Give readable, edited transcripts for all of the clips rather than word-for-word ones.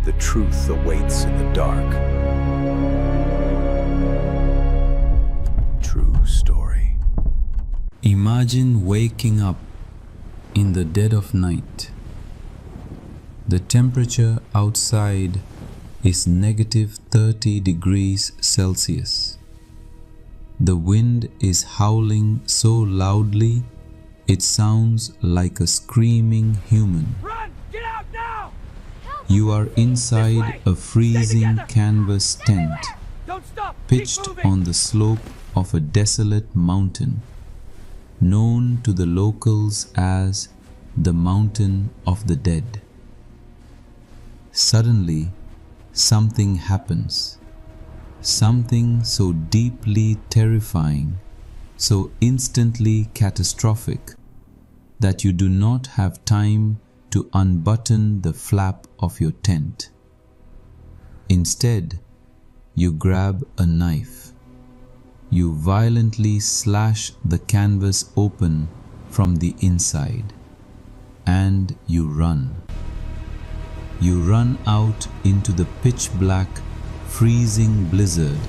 the truth awaits in the dark. True story. Imagine waking up in the dead of night. The temperature outside is -30 degrees Celsius. The wind is howling so loudly it sounds like a screaming human. Run! Get out now! You are inside a freezing canvas tent, Don't stop! pitched Keep moving! on the slope of a desolate mountain, known to the locals as the Mountain of the Dead. Suddenly, something happens. Something so deeply terrifying, so instantly catastrophic, that you do not have time to unbutton the flap of your tent. Instead, you grab a knife. You violently slash the canvas open from the inside, and you run. You run out into the pitch-black, freezing blizzard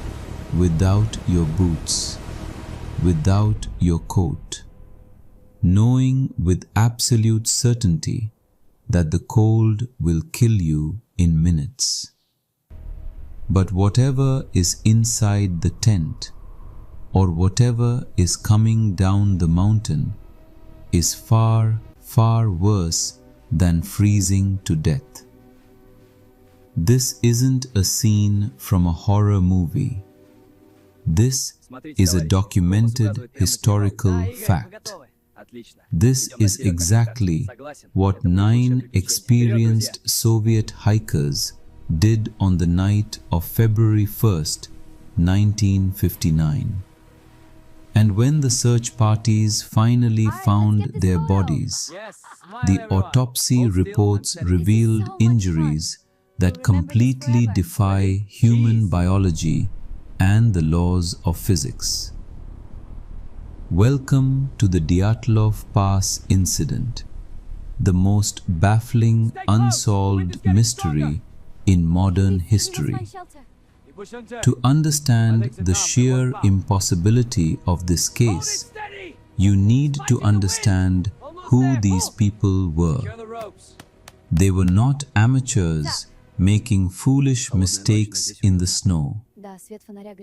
without your boots, without your coat, knowing with absolute certainty that the cold will kill you in minutes. But whatever is inside the tent, or whatever is coming down the mountain, is far, far worse than freezing to death. This isn't a scene from a horror movie. This is a documented historical fact. This is exactly what 9 experienced Soviet hikers did on the night of February 1st, 1959. And when the search parties finally found their bodies, the autopsy reports revealed injuries that completely defy human biology and the laws of physics. Welcome to the Dyatlov Pass Incident, the most baffling unsolved mystery in modern history. To understand the sheer impossibility of this case, you need to understand who these people were. They were not amateurs making foolish mistakes in the snow.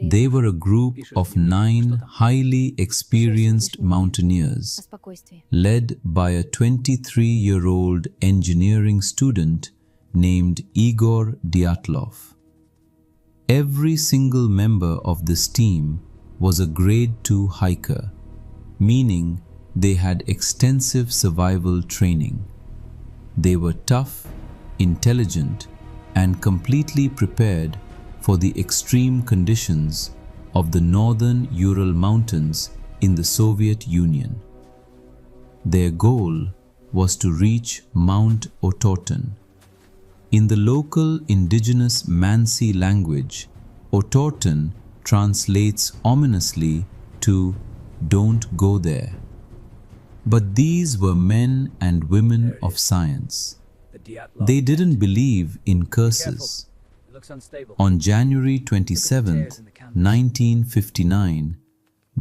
They were a group of 9 highly experienced mountaineers, led by a 23-year-old engineering student named Igor Dyatlov. Every single member of this team was a grade 2 hiker, meaning they had extensive survival training. They were tough, intelligent, and completely prepared for the extreme conditions of the northern Ural Mountains in the Soviet Union. Their goal was to reach Mount Otorten. In the local indigenous Mansi language, Otorten translates ominously to "don't go there." But these were men and women of science. They didn't believe in curses. On January 27, 1959,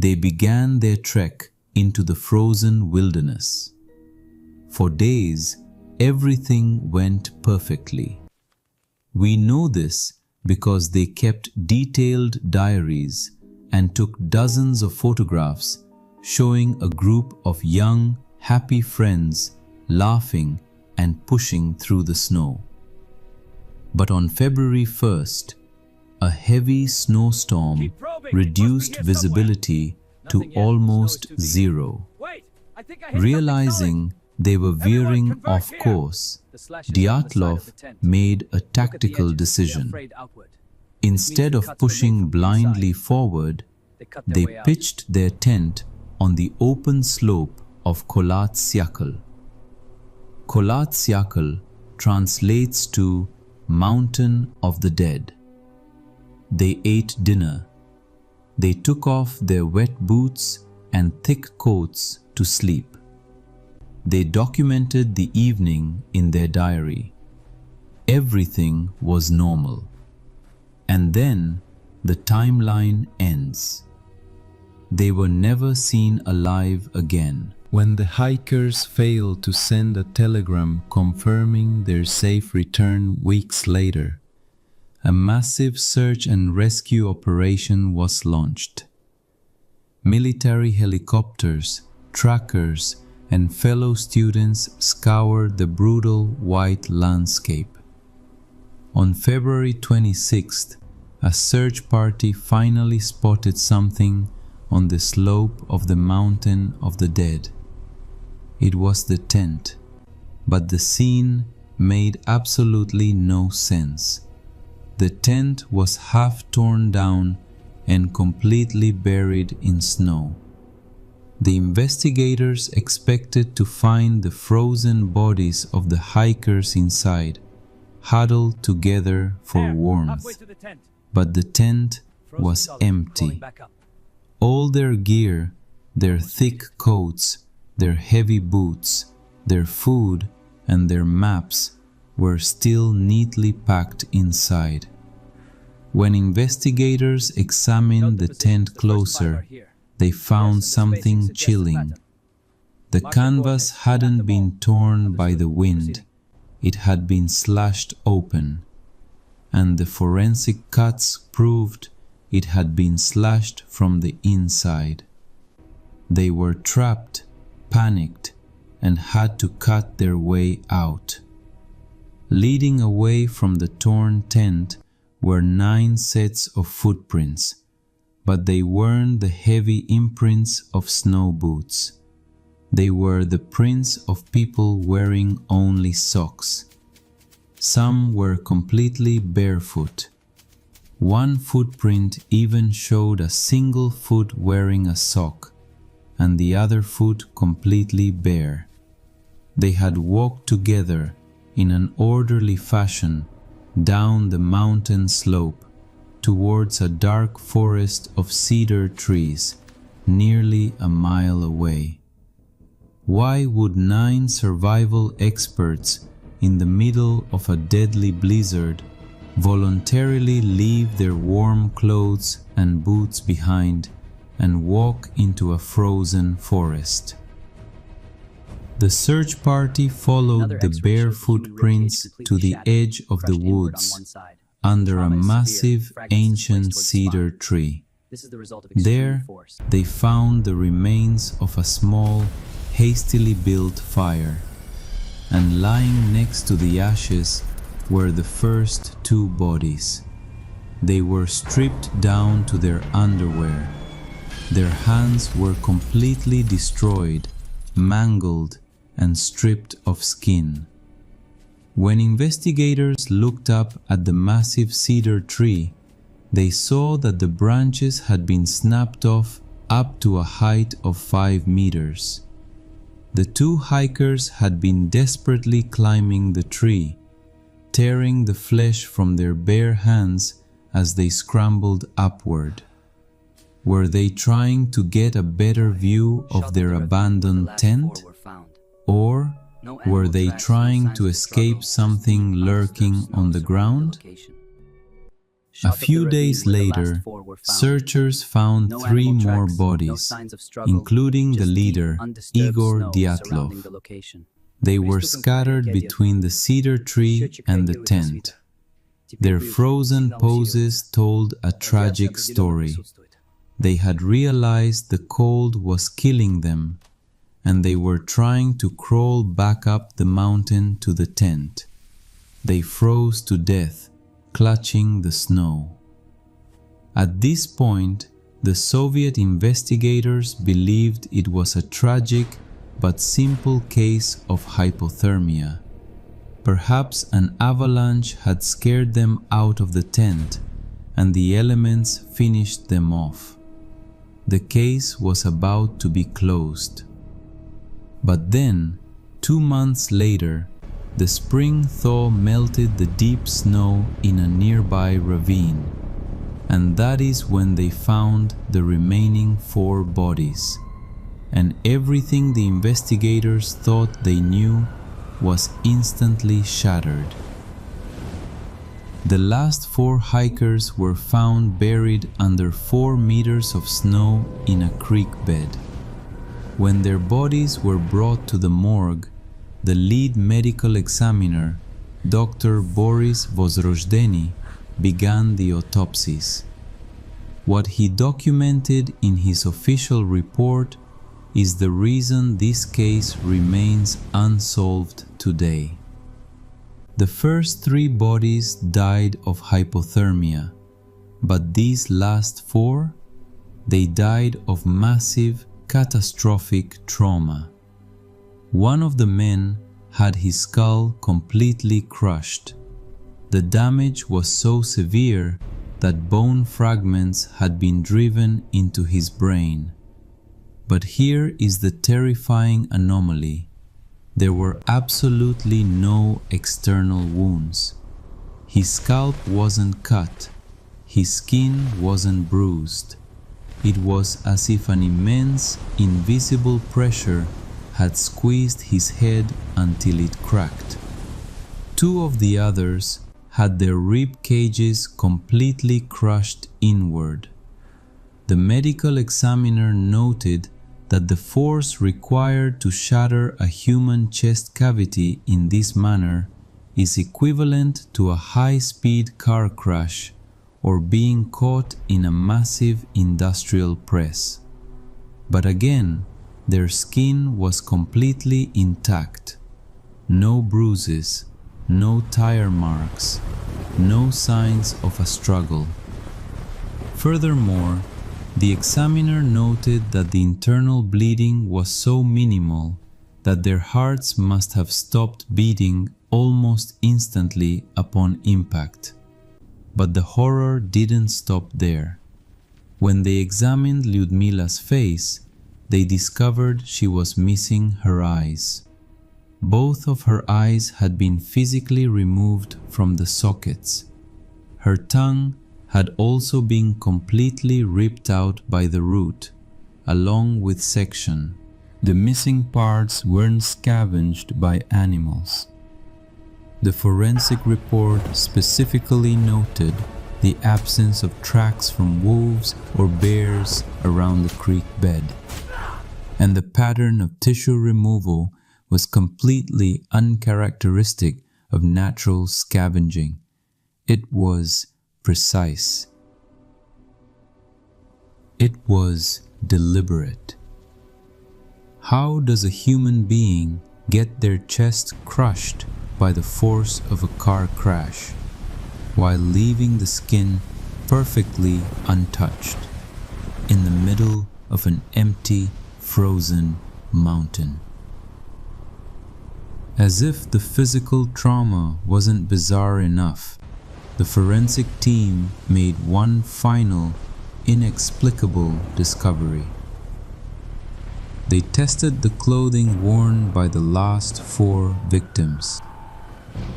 they began their trek into the frozen wilderness. For days, everything went perfectly. We know this because they kept detailed diaries and took dozens of photographs showing a group of young, happy friends laughing and pushing through the snow. But on February 1st, a heavy snowstorm reduced visibility to almost zero. Realizing they were veering off course, Dyatlov made a tactical decision. Instead of pushing blindly forward, they pitched their tent on the open slope of Kholat Syakhl. Kholat Syakhl translates to Mountain of the Dead. They ate dinner. They took off their wet boots and thick coats to sleep. They documented the evening in their diary. Everything was normal. And then the timeline ends. They were never seen alive again. When the hikers failed to send a telegram confirming their safe return weeks later, a massive search and rescue operation was launched. Military helicopters, trackers, and fellow students scoured the brutal white landscape. On February 26th, a search party finally spotted something on the slope of the Mountain of the Dead. It was the tent, but the scene made absolutely no sense. The tent was half torn down and completely buried in snow. The investigators expected to find the frozen bodies of the hikers inside, huddled together for warmth. But the tent was empty. All their gear, their thick coats, their heavy boots, their food, and their maps were still neatly packed inside. When investigators examined the tent closer, they found something chilling. The canvas hadn't been torn by the wind, it had been slashed open, and the forensic cuts proved it had been slashed from the inside. They were trapped, panicked, and had to cut their way out. Leading away from the torn tent were 9 sets of footprints, but they weren't the heavy imprints of snow boots. They were the prints of people wearing only socks. Some were completely barefoot. One footprint even showed a single foot wearing a sock, and the other foot completely bare. They had walked together in an orderly fashion down the mountain slope towards a dark forest of cedar trees nearly a mile away. Why would 9 survival experts in the middle of a deadly blizzard voluntarily leave their warm clothes and boots behind and walk into a frozen forest? The search party followed the bare footprints to the edge of the woods under a massive ancient cedar tree. There, they found the remains of a small, hastily built fire, and lying next to the ashes were the first 2 bodies. They were stripped down to their underwear. Their hands were completely destroyed, mangled, and stripped of skin. When investigators looked up at the massive cedar tree, they saw that the branches had been snapped off up to a height of 5 meters. The 2 hikers had been desperately climbing the tree, tearing the flesh from their bare hands as they scrambled upward. Were they trying to get a better view of their abandoned tent? Or were they trying to escape something lurking on the ground? A few days later, searchers found 3 more bodies, including the leader, Igor Dyatlov. They were scattered between the cedar tree and the tent. Their frozen poses told a tragic story. They had realized the cold was killing them, and they were trying to crawl back up the mountain to the tent. They froze to death, clutching the snow. At this point, the Soviet investigators believed it was a tragic but simple case of hypothermia. Perhaps an avalanche had scared them out of the tent, and the elements finished them off. The case was about to be closed. But then, 2 months later, the spring thaw melted the deep snow in a nearby ravine, and that is when they found the remaining 4 bodies, and everything the investigators thought they knew was instantly shattered. The last 4 hikers were found buried under 4 meters of snow in a creek bed. When their bodies were brought to the morgue, the lead medical examiner, Dr. Boris Vozrojdeny, began the autopsies. What he documented in his official report is the reason this case remains unsolved today. The first 3 bodies died of hypothermia, but these last 4, they died of massive, catastrophic trauma. One of the men had his skull completely crushed. The damage was so severe that bone fragments had been driven into his brain. But here is the terrifying anomaly. There were absolutely no external wounds. His scalp wasn't cut. His skin wasn't bruised. It was as if an immense, invisible pressure had squeezed his head until it cracked. 2 of the others had their rib cages completely crushed inward. The medical examiner noted that the force required to shatter a human chest cavity in this manner is equivalent to a high-speed car crash or being caught in a massive industrial press. But again, their skin was completely intact. No bruises, no tire marks, no signs of a struggle. Furthermore, the examiner noted that the internal bleeding was so minimal that their hearts must have stopped beating almost instantly upon impact. But the horror didn't stop there. When they examined Lyudmila's face, they discovered she was missing her eyes. Both of her eyes had been physically removed from the sockets. Her tongue had also been completely ripped out by the root, along with section. The missing parts weren't scavenged by animals. The forensic report specifically noted the absence of tracks from wolves or bears around the creek bed, and the pattern of tissue removal was completely uncharacteristic of natural scavenging. It was precise. It was deliberate. How does a human being get their chest crushed by the force of a car crash, while leaving the skin perfectly untouched, in the middle of an empty, frozen mountain? As if the physical trauma wasn't bizarre enough, the forensic team made one final, inexplicable discovery. They tested the clothing worn by the last 4 victims.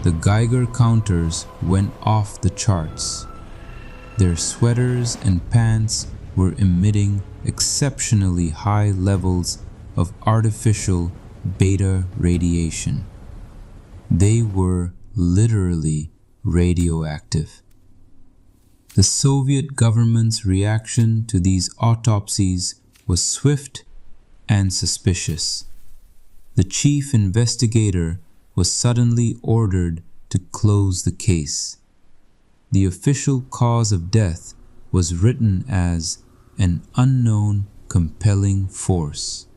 The Geiger counters went off the charts. Their sweaters and pants were emitting exceptionally high levels of artificial beta radiation. They were literally radioactive. The Soviet government's reaction to these autopsies was swift and suspicious. The chief investigator was suddenly ordered to close the case. The official cause of death was written as an unknown compelling force.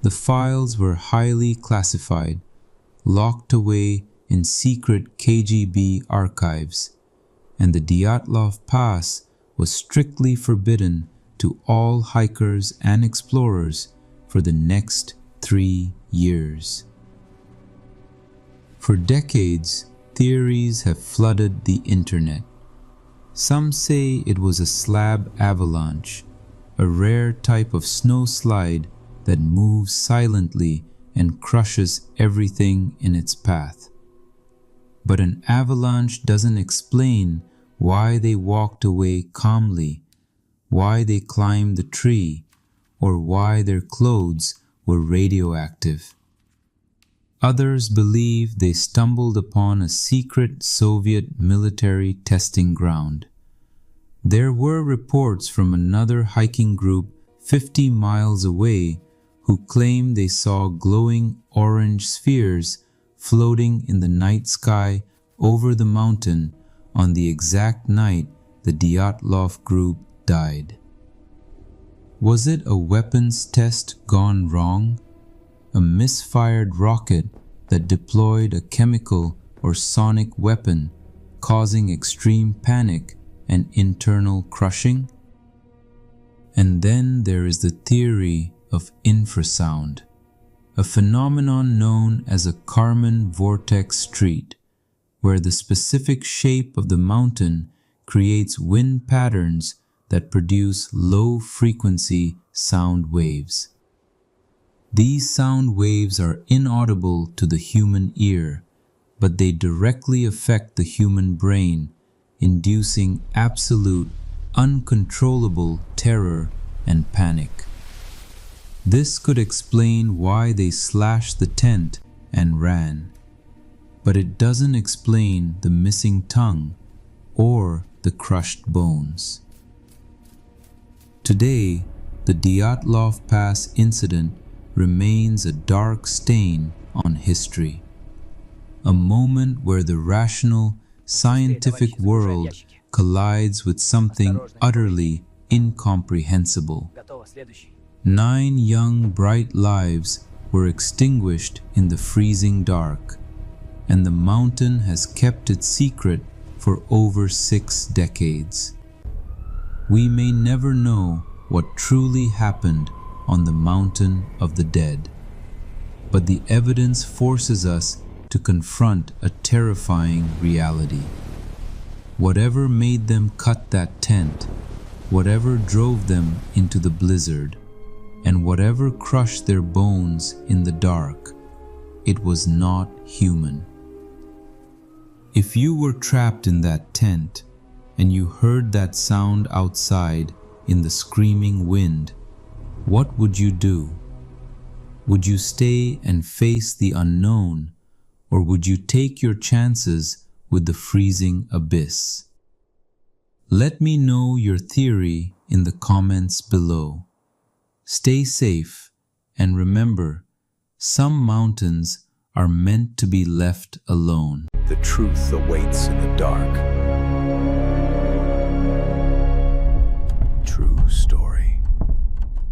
The files were highly classified, locked away in secret KGB archives, and the Dyatlov Pass was strictly forbidden to all hikers and explorers for the next 3 years. For decades, theories have flooded the internet. Some say it was a slab avalanche, a rare type of snowslide that moves silently and crushes everything in its path. But an avalanche doesn't explain why they walked away calmly, why they climbed the tree, or why their clothes were radioactive. Others believe they stumbled upon a secret Soviet military testing ground. There were reports from another hiking group 50 miles away who claimed they saw glowing orange spheres floating in the night sky over the mountain on the exact night the Dyatlov group died. Was it a weapons test gone wrong? A misfired rocket that deployed a chemical or sonic weapon, causing extreme panic and internal crushing? And then there is the theory of infrasound, a phenomenon known as a Kármán vortex street, where the specific shape of the mountain creates wind patterns that produce low-frequency sound waves. These sound waves are inaudible to the human ear, but they directly affect the human brain, inducing absolute, uncontrollable terror and panic. This could explain why they slashed the tent and ran, but it doesn't explain the missing tongue or the crushed bones. Today, the Dyatlov Pass Incident remains a dark stain on history, a moment where the rational, scientific world collides with something utterly incomprehensible. 9 young, bright lives were extinguished in the freezing dark, and the mountain has kept its secret for over 6 decades. We may never know what truly happened on the mountain of the dead, but the evidence forces us to confront a terrifying reality. Whatever made them cut that tent, whatever drove them into the blizzard, and whatever crushed their bones in the dark, it was not human. If you were trapped in that tent, and you heard that sound outside in the screaming wind, what would you do? Would you stay and face the unknown, or would you take your chances with the freezing abyss? Let me know your theory in the comments below. Stay safe, and remember, some mountains are meant to be left alone. The truth awaits in the dark. True story.